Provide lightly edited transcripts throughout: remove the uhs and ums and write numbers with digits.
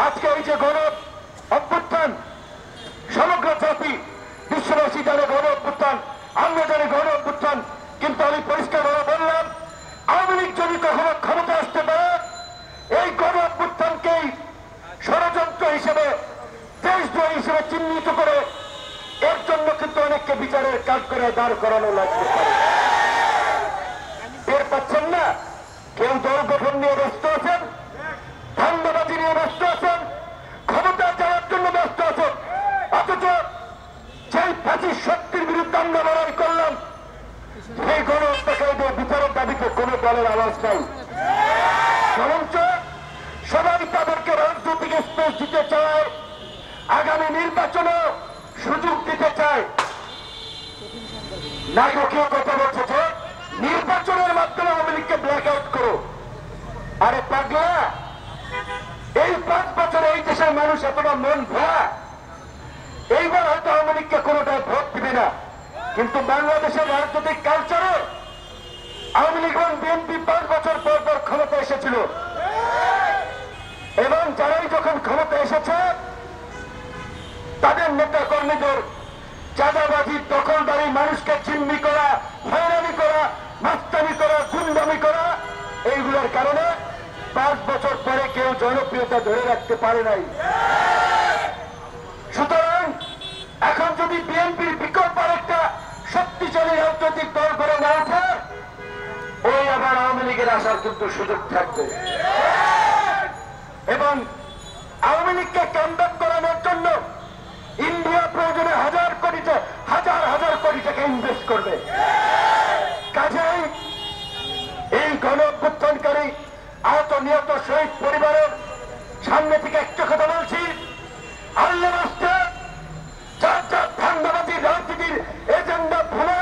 আজকে এই যে গণ অভ্যুত্থান, সমগ্র জাতি বিশ্ববাসী জানে গণ অভ্যুত্থান, আমরা জানি গণ অভ্যুত্থান, কিন্তু আমি পরিষ্কারভাবে বললাম, আওয়ামী লীগ যদি কখনো ক্ষমতা আসতে পারে, এই গণ অভ্যুত্থানকেই ষড়যন্ত্র হিসেবে, দেশদ্রোহী হিসেবে চিহ্নিত করে এর জন্য কিন্তু অনেককে বিচারের কাজ করে দাঁড় করানো লাগতে পারে। টের পাচ্ছেন না? কেউ দল গঠন নিয়ে ব্যস্ত আছেন, ধান্দাবাজি নিয়ে ব্যস্ত আছেন, ক্ষমতা যাওয়ার জন্য ব্যস্ত আছেন, অথচ সেই ফাঁসির শক্তির বিরুদ্ধে আমরা লড়াই করলাম, সেই গণ হত্যাকারীদের বিচারের দাবিতে কোনো দলের আওয়াজ নাই। বরঞ্চ সবাই তাদেরকে রাজনৈতিক স্পেস দিতে চায়, আগামী নির্বাচনে সুযোগ দিতে চায়। নাগরিকীয় কথা বলছে যে নির্বাচনের মাধ্যমে আওয়ামী লীগকে ব্ল্যাক আউট করো। আরে পাগলা, এই 5 বছরে এই দেশের মানুষ এতটা মন ভরা, এইবার হয়তো আওয়ামী লীগকে কোনোটা ভোট দিবে না, কিন্তু বাংলাদেশের রাজনৈতিক কালচারে আওয়ামী লীগ এবং বিএনপি 5 বছর পর পর ক্ষমতা এসেছিল, এবং যারাই যখন ক্ষমতা এসেছে তাদের নেতা কর্মীদের চাঁদাবাজি, দখলদারি, মানুষকে জিম্মি করা, হয়রানি করা, মাস্তানি করা, গুন্ডামি করা, এইগুলোর কারণে 5 বছর পরে কেউ জনপ্রিয়তা ধরে রাখতে পারে নাই। সুতরাং এখন যদি বিএনপির বিকল্প একটা শক্তিশালী রাজনৈতিক দল করে না ওঠে, ওই আবার আওয়ামী লীগের আসার কিন্তু সুযোগ থাকবে। এবং আওয়ামী লীগকে ক্যাম্পেইন করানোর জন্য ইন্ডিয়া প্রয়োজনে হাজার হাজার কোটি টাকা ইনভেস্ট করবে। কাজেই এই গণ অভ্যুত্থানকারী আহত নিহত শহীদ পরিবারের সামনে থেকে একটা কথা বলছি, আল্লাহ রাস্তা যার যার ধান্দাবাজি রাজনীতির এজেন্ডা ভুলে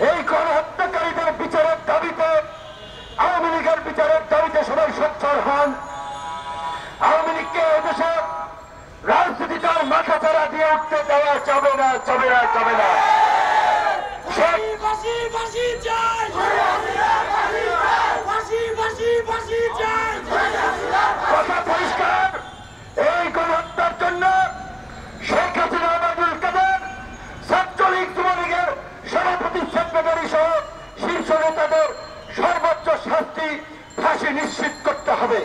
এই গণহত্যাকারীদের বিচারের দাবিতে, আওয়ামী লীগের বিচারের দাবিতে সবাই সোচ্চার হন। আওয়ামী লীগকে এদেশে রাজনীতিটার মাথা ছাড়া দিয়ে উঠতে দেওয়া যাবে না, যাবে না, যাবে না। কথা পরিষ্কার, এই গণহত্যার জন্য শেখ হাসিনা, আবুল কাদের, ছাত্রলীগ, যুবলীগের সভাপতি, সেক্রেটারি সহ শীর্ষ নেতাদের সর্বোচ্চ শাস্তি, ফাঁসি নিশ্চিত করতে হবে।